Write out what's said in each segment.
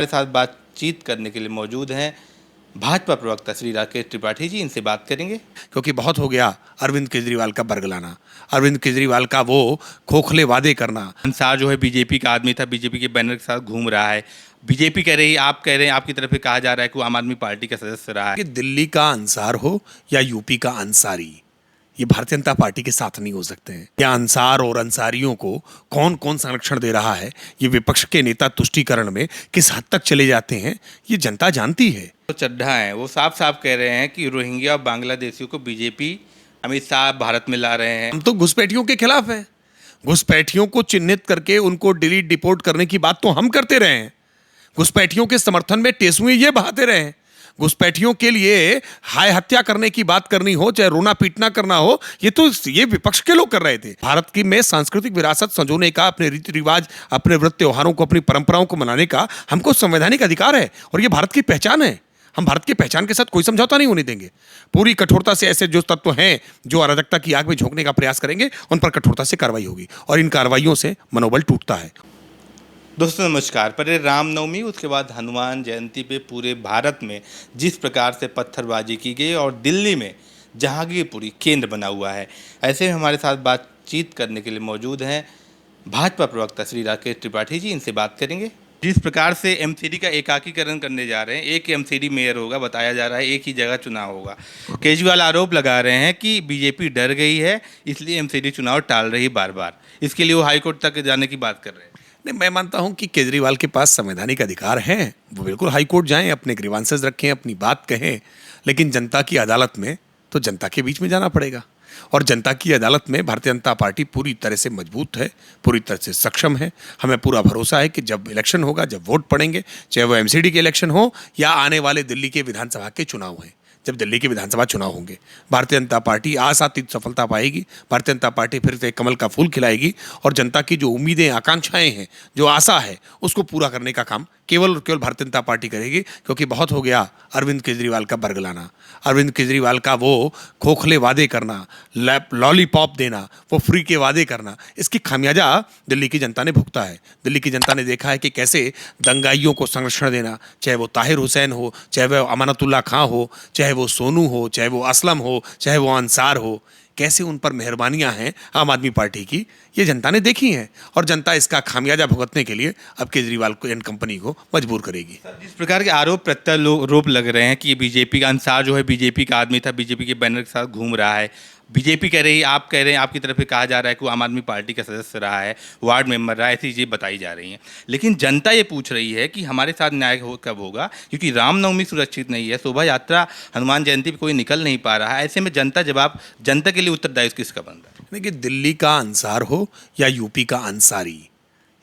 हमारे साथ बातचीत करने के लिए मौजूद हैं भाजपा प्रवक्ता श्री राकेश त्रिपाठी जी। इनसे बात करेंगे क्योंकि बहुत हो गया अरविंद केजरीवाल का बरगलाना, अरविंद केजरीवाल का वो खोखले वादे करना। अंसार जो है बीजेपी का आदमी था, बीजेपी के बैनर के साथ घूम रहा है। बीजेपी कह रही है, आप कह रहे हैं, आपकी तरफ से कहा जा रहा है कि वो आम आदमी पार्टी का सदस्य रहा है। कि दिल्ली का अंसार हो या यूपी का अंसारी, ये भारतीय जनता पार्टी के साथ नहीं हो सकते हैं। या अंसार और अंसारियों को कौन कौन संरक्षण दे रहा है, ये विपक्ष के नेता तुष्टीकरण में किस हद तक चले जाते हैं, ये जनता जानती है। तो चड्ढा हैं, वो साफ साफ कह रहे हैं कि रोहिंग्या और बांग्लादेशियों को बीजेपी अमित शाह भारत में ला रहे हैं। हम तो घुसपैठियों के खिलाफ हैं। घुसपैठियों को चिन्हित करके उनको डिलीट डिपोर्ट करने की बात तो हम करते रहे हैं। घुसपैठियों के समर्थन में टेसुए ये बहाते रहे हैं। घुसपैठियों के लिए हाय हत्या करने की बात करनी हो, चाहे रोना पीटना करना हो, ये विपक्ष के लोग कर रहे थे। भारत की में सांस्कृतिक विरासत संजोने का, अपने रीति रिवाज, अपने व्रत त्योहारों को, अपनी परंपराओं को मनाने का हमको संवैधानिक अधिकार है और ये भारत की पहचान है। हम भारत की पहचान के साथ कोई समझौता नहीं होने देंगे। पूरी कठोरता से ऐसे जो तत्व हैं जो अराजकता की आग में झोंकने का प्रयास करेंगे, उन पर कठोरता से कार्रवाई होगी और इन कार्रवाइयों से मनोबल टूटता है। दोस्तों नमस्कार। पहले रामनवमी, उसके बाद हनुमान जयंती पे पूरे भारत में जिस प्रकार से पत्थरबाजी की गई और दिल्ली में जहांगीरपुरी केंद्र बना हुआ है, ऐसे में हमारे साथ बातचीत करने के लिए मौजूद हैं भाजपा प्रवक्ता श्री राकेश त्रिपाठी जी। इनसे बात करेंगे। जिस प्रकार से एमसीडी का एकाकीकरण करने जा रहे हैं, एक एमसीडी मेयर होगा, बताया जा रहा है एक ही जगह चुनाव होगा। केजरीवाल आरोप लगा रहे हैं कि बीजेपी डर गई है, इसलिए एमसीडी चुनाव टाल रही बार बार। इसके लिए वो हाईकोर्ट तक जाने की बात कर रहे हैं। नहीं, मैं मानता हूं कि केजरीवाल के पास संवैधानिक अधिकार हैं, वो बिल्कुल हाईकोर्ट जाएं, अपने ग्रीवांसेस रखें, अपनी बात कहें, लेकिन जनता की अदालत में तो जनता के बीच में जाना पड़ेगा। और जनता की अदालत में भारतीय जनता पार्टी पूरी तरह से मजबूत है, पूरी तरह से सक्षम है। हमें पूरा भरोसा है कि जब इलेक्शन होगा, जब वोट पड़ेंगे, चाहे वो एमसीडी के इलेक्शन हो या आने वाले दिल्ली के विधानसभा के चुनाव हैं, जब दिल्ली के विधानसभा चुनाव होंगे, भारतीय जनता पार्टी आशातीत सफलता पाएगी। भारतीय जनता पार्टी फिर से कमल का फूल खिलाएगी और जनता की जो उम्मीदें, आकांक्षाएं हैं, जो आशा है, उसको पूरा करने का काम केवल और केवल भारतीय जनता पार्टी करेगी। क्योंकि बहुत हो गया अरविंद केजरीवाल का बरगलाना, अरविंद केजरीवाल का वो खोखले वादे करना, लॉलीपॉप देना, वो फ्री के वादे करना, इसकी खामियाजा दिल्ली की जनता ने भुगता है। दिल्ली की जनता ने देखा है कि कैसे दंगाइयों को संरक्षण देना, चाहे वो ताहिर हुसैन हो, चाहे वो अमानतुल्लाह खां हो, चाहे वो सोनू हो, चाहे वो असलम हो, चाहे वो अंसार हो, कैसे उन पर मेहरबानियां हैं आम आदमी पार्टी की, ये जनता ने देखी हैं। और जनता इसका खामियाजा भुगतने के लिए अब केजरीवाल को एंड कंपनी को मजबूर करेगी। जिस प्रकार के आरोप प्रत्यारोप लग रहे हैं कि बीजेपी का अंसार जो है बीजेपी का आदमी था, बीजेपी के बैनर के साथ घूम रहा है। बीजेपी कह रही है, आप कह रहे हैं, आपकी तरफ से कहा जा रहा है कि वो आम आदमी पार्टी का सदस्य रहा है, वार्ड मेंबर रहा है, ऐसी चीज़ें बताई जा रही हैं। लेकिन जनता ये पूछ रही है कि हमारे साथ न्याय कब होगा, क्योंकि रामनवमी सुरक्षित नहीं है, शोभा यात्रा हनुमान जयंती पर कोई निकल नहीं पा रहा है। ऐसे में जनता के लिए उत्तरदायित्व किसका बनता है? देखिए, दिल्ली का अंसार हो या यूपी का अंसारी,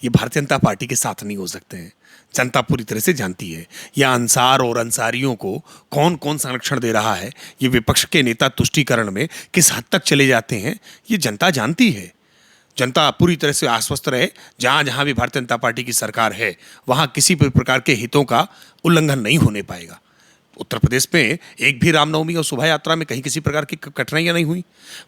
ये भारतीय जनता पार्टी के साथ नहीं हो सकते हैं। जनता पूरी तरह से जानती है। या अंसार और अंसारियों को कौन कौन संरक्षण दे रहा है, ये विपक्ष के नेता तुष्टीकरण में किस हद तक चले जाते हैं, ये जनता जानती है। जनता पूरी तरह से आश्वस्त रहे, जहां जहां भी भारतीय जनता पार्टी की सरकार है, वहां किसी भी प्रकार के हितों का उल्लंघन नहीं होने पाएगा। उत्तर प्रदेश में एक भी रामनवमी और शोभा यात्रा में कहीं किसी प्रकार की कठिनाइयां नहीं हुई।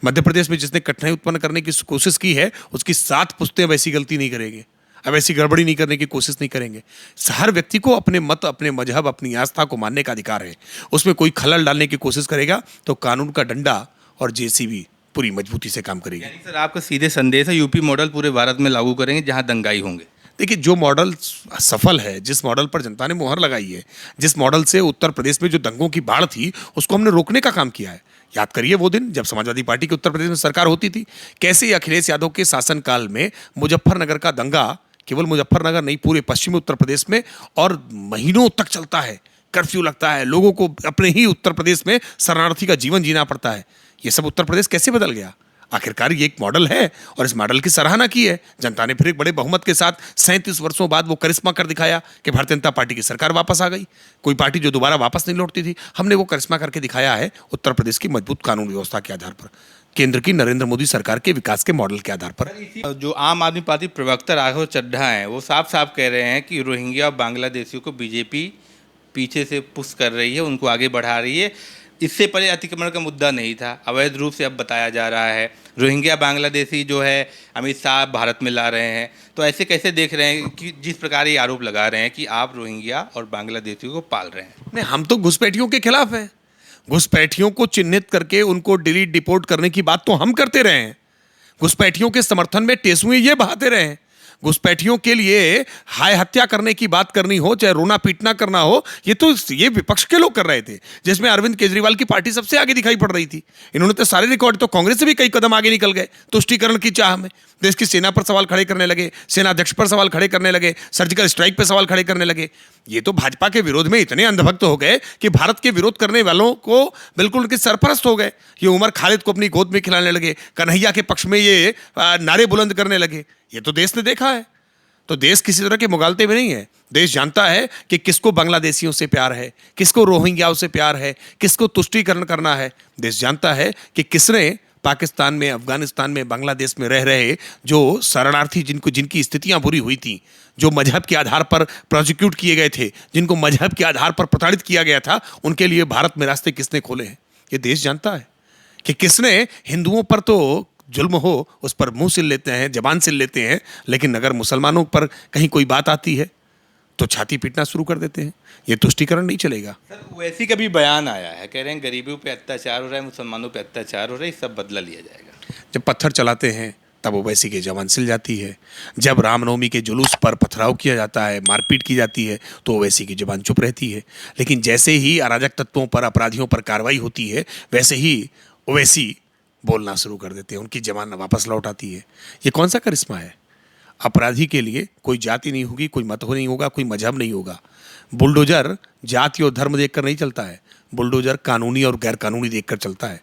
मध्य प्रदेश में जिसने कठिनाई उत्पन्न करने की कोशिश की है, उसकी 7 पुश्तें वैसी गलती नहीं करेंगे, अब ऐसी गड़बड़ी नहीं करने की कोशिश नहीं करेंगे। हर व्यक्ति को अपने मत, अपने मजहब, अपनी आस्था को मानने का अधिकार है। उसमें कोई खलल डालने की कोशिश करेगा तो कानून का डंडा और जेसीबी पूरी मजबूती से काम करेगी। यानी सर, आपका सीधे संदेश है यूपी मॉडल पूरे भारत में लागू करेंगे जहां दंगाई होंगे। देखिए, जो मॉडल सफल है, जिस मॉडल पर जनता ने मुहर लगाई है, जिस मॉडल से उत्तर प्रदेश में जो दंगों की बाढ़ थी उसको हमने रोकने का काम किया है। याद करिए वो दिन जब समाजवादी पार्टी की उत्तर प्रदेश में सरकार होती थी, कैसे अखिलेश यादव के शासनकाल में मुजफ्फरनगर का दंगा, केवल मुजफ्फरनगर नहीं, पूरे पश्चिमी उत्तर प्रदेश में और महीनों तक चलता है। कर्फ्यू लगता है, लोगों को अपने ही उत्तर प्रदेश में शरणार्थी का जीवन जीना पड़ता है। ये सब उत्तर प्रदेश कैसे बदल गया? आखिरकार ये एक मॉडल है और इस मॉडल की सराहना की है जनता ने। फिर एक बड़े बहुमत के साथ 37 वर्षों बाद वो करिश्मा कर दिखाया कि भारतीय जनता पार्टी की सरकार वापस आ गई। कोई पार्टी जो दोबारा वापस नहीं लौटती थी, हमने वो करिश्मा करके दिखाया है उत्तर प्रदेश की मजबूत कानून व्यवस्था के आधार पर, केंद्र की नरेंद्र मोदी सरकार के विकास के मॉडल के आधार पर। जो आम आदमी पार्टी प्रवक्ता राघव चड्ढा हैं, वो साफ साफ कह रहे हैं कि रोहिंग्या और बांग्लादेशियों को बीजेपी पीछे से पुश कर रही है, उनको आगे बढ़ा रही है। इससे पहले अतिक्रमण का मुद्दा नहीं था, अवैध रूप से अब बताया जा रहा है। रोहिंग्या बांग्लादेशी जो है अमित शाह भारत में ला रहे हैं, तो ऐसे कैसे देख रहे हैं कि जिस प्रकार ये आरोप लगा रहे हैं कि आप रोहिंग्या और बांग्लादेशियों को पाल रहे हैं? नहीं, हम तो घुसपैठियों के खिलाफ हैं। घुसपैठियों को चिन्हित करके उनको डिलीट डिपोर्ट करने की बात तो हम करते रहे हैं। घुसपैठियों के समर्थन में टेसुए ये बहाते रहे हैं। घुसपैठियों के लिए हाय हत्या करने की बात करनी हो, चाहे रोना पीटना करना हो, ये विपक्ष के लोग कर रहे थे, जिसमें अरविंद केजरीवाल की पार्टी सबसे आगे दिखाई पड़ रही थी। इन्होंने तो सारे रिकॉर्ड, तो कांग्रेस से भी कई कदम आगे निकल गए तुष्टीकरण की चाह में। देश की सेना पर सवाल खड़े करने लगे, सेना अध्यक्ष पर सवाल खड़े करने लगे, सर्जिकल स्ट्राइक पर सवाल खड़े करने लगे। ये तो भाजपा के विरोध में इतने अंधभक्त हो गए कि भारत के विरोध करने वालों को बिल्कुल उनके सरपरस्त हो गए। ये उमर खालिद को अपनी गोद में खिलाने लगे, कन्हैया के पक्ष में ये नारे बुलंद करने लगे। ये तो देश ने देखा है। तो देश किसी तरह के मुगालते में नहीं है। देश जानता है कि किसको बांग्लादेशियों से प्यार है, किसको रोहिंग्याओं से प्यार है, किसको तुष्टीकरण करना है। देश जानता है कि किसने पाकिस्तान में, अफगानिस्तान में, बांग्लादेश में रह रहे जो शरणार्थी, जिनकी स्थितियां बुरी हुई थी, जो मजहब के आधार पर प्रोसिक्यूट किए गए थे, जिनको मजहब के आधार पर प्रताड़ित किया गया था, उनके लिए भारत में रास्ते किसने खोले हैं। ये देश जानता है कि किसने हिंदुओं पर तो जुल्म हो उस पर मुंह सिल लेते हैं, जबान सिल लेते हैं, लेकिन अगर मुसलमानों पर कहीं कोई बात आती है तो छाती पीटना शुरू कर देते हैं। ये तुष्टीकरण नहीं चलेगा। सर, वैसी कभी बयान आया है, कह रहे हैं गरीबों पे अत्याचार हो रहा है, मुसलमानों पे अत्याचार हो रहा है, सब बदला लिया जाएगा। जब पत्थर चलाते हैं तब ओवैसी की जबान सिल जाती है। जब रामनवमी के जुलूस पर पथराव किया जाता है, मारपीट की जाती है, तो ओवैसी की जबान चुप रहती है। लेकिन जैसे ही अराजक तत्वों पर, अपराधियों पर कार्रवाई होती है, वैसे ही ओवैसी बोलना शुरू कर देते हैं, उनकी जबान वापस लौट आती है। ये कौन सा करिश्मा है? अपराधी के लिए कोई जाति नहीं होगी, कोई मत नहीं होगा, कोई मजहब नहीं होगा। बुलडोजर जाति और धर्म देखकर नहीं चलता है, बुलडोजर कानूनी और गैर कानूनी देखकर चलता है।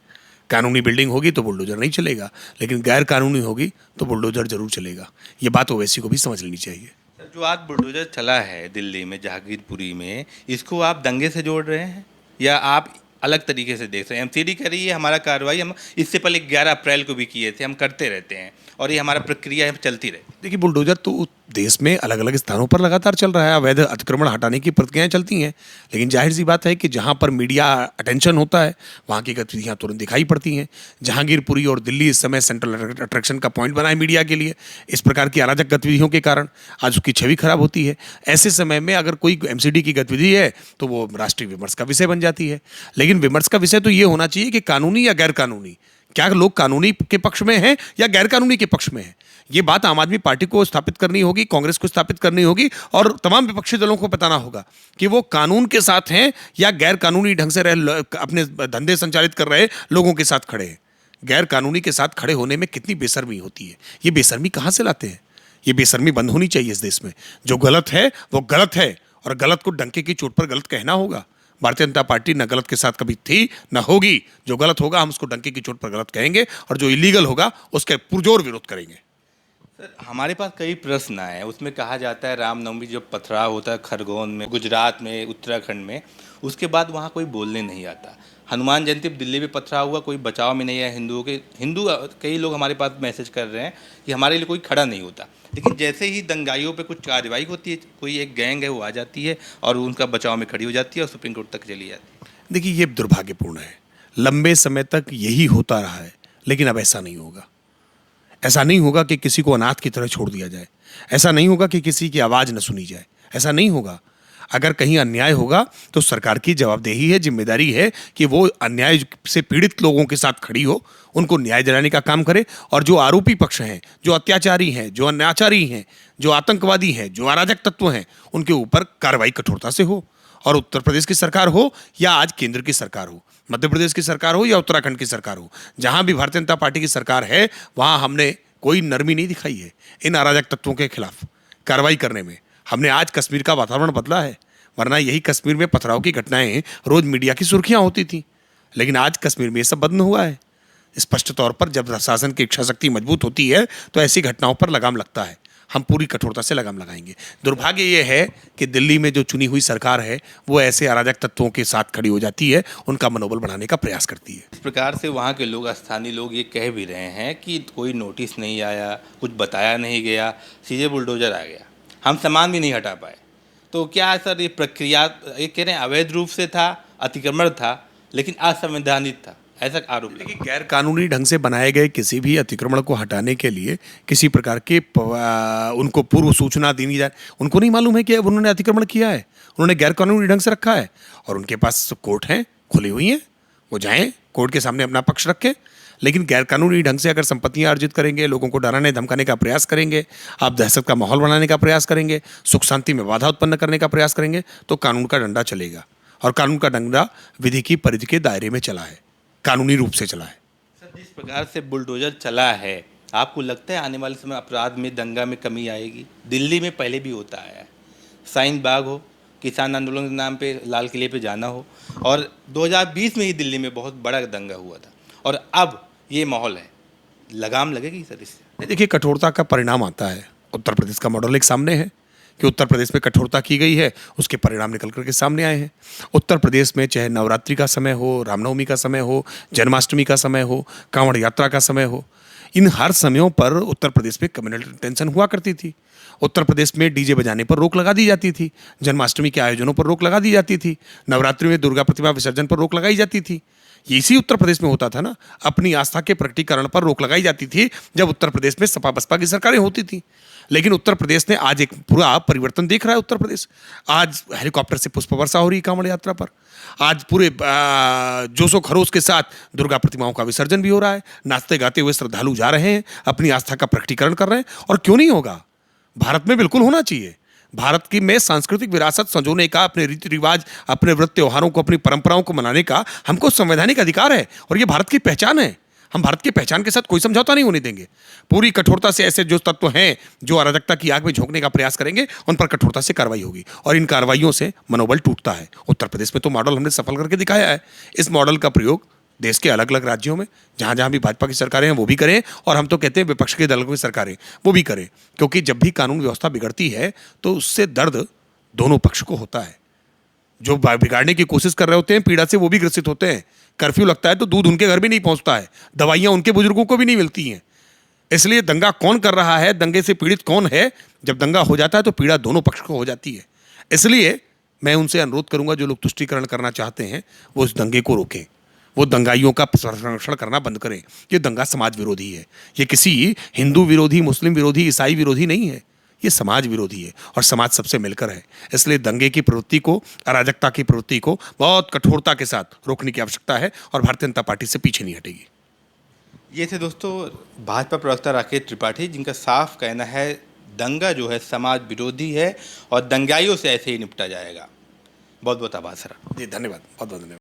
कानूनी बिल्डिंग होगी तो बुलडोजर नहीं चलेगा, लेकिन गैर कानूनी होगी तो बुलडोजर जरूर चलेगा। ये बात ओवैसी को भी समझ लेनी चाहिए। सर, जो आज बुलडोजर चला है दिल्ली में, जहांगीरपुरी में, इसको आप दंगे से जोड़ रहे हैं या आप अलग तरीके से देख रहे हैं? एमसीडी कह रही है हमारा कार्रवाई हम इससे पहले 11 अप्रैल को भी किए थे, हम करते रहते हैं और ये हमारा प्रक्रिया है, चलती रहती। देखिए, बुलडोजर तो देश में अलग अलग स्थानों पर लगातार चल रहा है। अवैध अतिक्रमण हटाने की प्रक्रियाएं चलती हैं, लेकिन जाहिर सी बात है कि जहां पर मीडिया अटेंशन होता है वहां की गतिविधियां तुरंत दिखाई पड़ती हैं। जहांगीरपुरी और दिल्ली इस समय सेंट्रल अट्रैक्शन का पॉइंट बना है मीडिया के लिए। इस प्रकार की अराजक गतिविधियों के कारण आज उसकी छवि खराब होती है। ऐसे समय में अगर कोई एमसीडी की गतिविधि है तो वो राष्ट्रीय विमर्श का विषय बन जाती है। लेकिन विमर्श का विषय तो ये होना चाहिए कि कानूनी या गैर कानूनी, क्या लोग कानूनी के पक्ष में हैं या गैर कानूनी के पक्ष में हैं। ये बात आम आदमी पार्टी को स्थापित करनी होगी, कांग्रेस को स्थापित करनी होगी और तमाम विपक्षी दलों को बताना होगा कि वो कानून के साथ हैं या गैर कानूनी ढंग से अपने धंधे संचालित कर रहे लोगों के साथ खड़े हैं। गैर कानूनी के साथ खड़े होने में कितनी बेशर्मी होती है। ये बेशर्मी कहाँ से लाते हैं? ये बेशर्मी बंद होनी चाहिए इस देश में। जो गलत है वो गलत है और गलत को डंके की चोट पर गलत कहना होगा। भारतीय जनता पार्टी न गलत के साथ कभी थी न होगी। जो गलत होगा हम उसको डंके की चोट पर गलत कहेंगे और जो इलीगल होगा उसके पुरजोर विरोध करेंगे। सर, हमारे पास कई प्रश्न आए हैं, उसमें कहा जाता है रामनवमी जब पथराव होता है खरगोन में, गुजरात में, उत्तराखंड में, उसके बाद वहाँ कोई बोलने नहीं आता। हनुमान जयंती दिल्ली में पथराव हुआ, कोई बचाव में नहीं है हिंदुओं के। कई लोग हमारे पास मैसेज कर रहे हैं कि हमारे लिए कोई खड़ा नहीं होता। लेकिन जैसे ही दंगाइयों पे कुछ कार्रवाई होती है, कोई एक गैंग है वो आ जाती है और उनका बचाव में खड़ी हो जाती है और सुप्रीम कोर्ट तक चली जाती है। देखिए, ये दुर्भाग्यपूर्ण है। लंबे समय तक यही होता रहा है, लेकिन अब ऐसा नहीं होगा। ऐसा नहीं होगा कि किसी को अनाथ की तरह छोड़ दिया जाए। ऐसा नहीं होगा कि किसी की आवाज़ न सुनी जाए। ऐसा नहीं होगा। अगर कहीं अन्याय होगा तो सरकार की जवाबदेही है, जिम्मेदारी है कि वो अन्याय से पीड़ित लोगों के साथ खड़ी हो, उनको न्याय दिलाने का काम करे और जो आरोपी पक्ष हैं, जो अत्याचारी हैं, जो अन्याचारी हैं, जो आतंकवादी हैं, जो अराजक तत्व हैं, उनके ऊपर कार्रवाई कठोरता से हो। और उत्तर प्रदेश की सरकार हो या आज केंद्र की सरकार हो, मध्य प्रदेश की सरकार हो या उत्तराखंड की सरकार हो, जहां भी भारतीय जनता पार्टी की सरकार है वहां हमने कोई नरमी नहीं दिखाई है इन अराजक तत्वों के खिलाफ कार्रवाई करने में। हमने आज कश्मीर का वातावरण बदला है, वरना यही कश्मीर में पथराव की घटनाएं रोज मीडिया की सुर्खियां होती थी, लेकिन आज कश्मीर में ये सब बंद हुआ है। स्पष्ट तौर पर जब शासन की इच्छा शक्ति मजबूत होती है तो ऐसी घटनाओं पर लगाम लगता है। हम पूरी कठोरता से लगाम लगाएंगे। दुर्भाग्य ये है कि दिल्ली में जो चुनी हुई सरकार है वो ऐसे अराजक तत्वों के साथ खड़ी हो जाती है, उनका मनोबल बढ़ाने का प्रयास करती है। इस प्रकार से वहाँ के लोग, स्थानीय लोग ये कह भी रहे हैं कि कोई नोटिस नहीं आया, कुछ बताया नहीं गया, सीधे बुलडोजर आ गया, हम सामान भी नहीं हटा पाए। तो क्या सर ये प्रक्रिया, ये कह रहे हैं अवैध रूप से था, अतिक्रमण था, लेकिन असंवैधानिक था, ऐसा आरोप लगा। देखिए, गैर कानूनी ढंग से बनाए गए किसी भी अतिक्रमण को हटाने के लिए किसी प्रकार के उनको पूर्व सूचना देनी जाए। उनको नहीं मालूम है कि अब उन्होंने अतिक्रमण किया है, उन्होंने गैर कानूनी ढंग से रखा है, और उनके पास कोर्ट हैं, खुली हुई हैं, वो जाएं कोर्ट के सामने अपना पक्ष रखें। लेकिन गैर कानूनी ढंग से अगर संपत्तियां अर्जित करेंगे, लोगों को डराने धमकाने का प्रयास करेंगे, आप दहशत का माहौल बनाने का प्रयास करेंगे, सुख शांति में बाधा उत्पन्न करने का प्रयास करेंगे, तो कानून का डंडा चलेगा। और कानून का डंडा विधि की परिधि के दायरे में चला है, कानूनी रूप से चला है। सर, जिस प्रकार से बुलडोजर चला है, आपको लगता है आने वाले समय अपराध में, दंगा में कमी आएगी? दिल्ली में पहले भी होता आया है, शाहीन बाग हो, किसान आंदोलन के नाम पे लाल किले पे जाना हो, और 2020 में ही दिल्ली में बहुत बड़ा दंगा हुआ था, और अब ये माहौल है, लगाम लगेगी सर इससे? देखिए, कठोरता का परिणाम आता है। उत्तर प्रदेश का मॉडल एक सामने है कि उत्तर प्रदेश में कठोरता की गई है, उसके परिणाम निकल करके सामने आए हैं। उत्तर प्रदेश में चाहे नवरात्रि का समय हो, रामनवमी का समय हो, जन्माष्टमी का समय हो, कांवड़ यात्रा का समय हो, इन हर समयों पर उत्तर प्रदेश में कम्युनल टेंशन हुआ करती थी। उत्तर प्रदेश में डीजे बजाने पर रोक लगा दी जाती थी, जन्माष्टमी के आयोजनों पर रोक लगा दी जाती थी, नवरात्रि में दुर्गा प्रतिमा विसर्जन पर रोक लगाई जाती थी। ये इसी उत्तर प्रदेश में होता था ना, अपनी आस्था के प्रकटीकरण पर रोक लगाई जाती थी जब उत्तर प्रदेश में सपा बसपा की सरकारें होती थी। लेकिन उत्तर प्रदेश ने आज एक पूरा परिवर्तन देख रहा है। उत्तर प्रदेश आज हेलीकॉप्टर से पुष्प वर्षा हो रही है कांवड़ यात्रा पर, आज पूरे जोशो खरोश के साथ दुर्गा प्रतिमाओं का विसर्जन भी हो रहा है, नाचते गाते हुए श्रद्धालु जा रहे हैं, अपनी आस्था का प्रकटीकरण कर रहे हैं। और क्यों नहीं होगा, भारत में बिल्कुल होना चाहिए। भारत की में सांस्कृतिक विरासत संजोने का, अपने रीति रिवाज, अपने व्रत त्योहारों को, अपनी परंपराओं को मनाने का हमको संवैधानिक अधिकार है, और ये भारत की पहचान है। हम भारत की पहचान के साथ कोई समझौता नहीं होने देंगे। पूरी कठोरता से ऐसे जो तत्व हैं जो अराजकता की आग में झोंकने का प्रयास करेंगे, उन पर कठोरता से कार्रवाई होगी, और इन कार्रवाइयों से मनोबल टूटता है। उत्तर प्रदेश में तो मॉडल हमने सफल करके दिखाया है। इस मॉडल का प्रयोग देश के अलग अलग राज्यों में जहाँ जहाँ भी भाजपा की सरकारें हैं वो भी करें, और हम तो कहते हैं विपक्ष के दलों की सरकारें वो भी करें, क्योंकि जब भी कानून व्यवस्था बिगड़ती है तो उससे दर्द दोनों पक्ष को होता है। जो बिगाड़ने की कोशिश कर रहे होते हैं, पीड़ा से वो भी ग्रसित होते हैं। कर्फ्यू लगता है तो दूध उनके घर भी नहीं पहुंचता है, दवाइयां उनके बुजुर्गों को भी नहीं मिलती हैं। इसलिए दंगा कौन कर रहा है, दंगे से पीड़ित कौन है, जब दंगा हो जाता है तो पीड़ा दोनों पक्ष को हो जाती है। इसलिए मैं उनसे अनुरोध करूंगा, जो लोग तुष्टीकरण करना चाहते हैं वो इस दंगे को रोकें, वो दंगाइयों का संरक्षण करना बंद करें। ये दंगा समाज विरोधी है, ये किसी हिंदू विरोधी, मुस्लिम विरोधी, ईसाई विरोधी नहीं है, ये समाज विरोधी है, और समाज सबसे मिलकर है। इसलिए दंगे की प्रवृत्ति को, अराजकता की प्रवृत्ति को बहुत कठोरता के साथ रोकने की आवश्यकता है, और भारतीय जनता पार्टी से पीछे नहीं हटेगी। ये थे दोस्तों भाजपा प्रवक्ता राकेश त्रिपाठी, जिनका साफ कहना है दंगा जो है समाज विरोधी है और दंगाइयों से ऐसे ही निपटा जाएगा। बहुत बहुत आभार सर। जी धन्यवाद, बहुत बहुत धन्यवाद।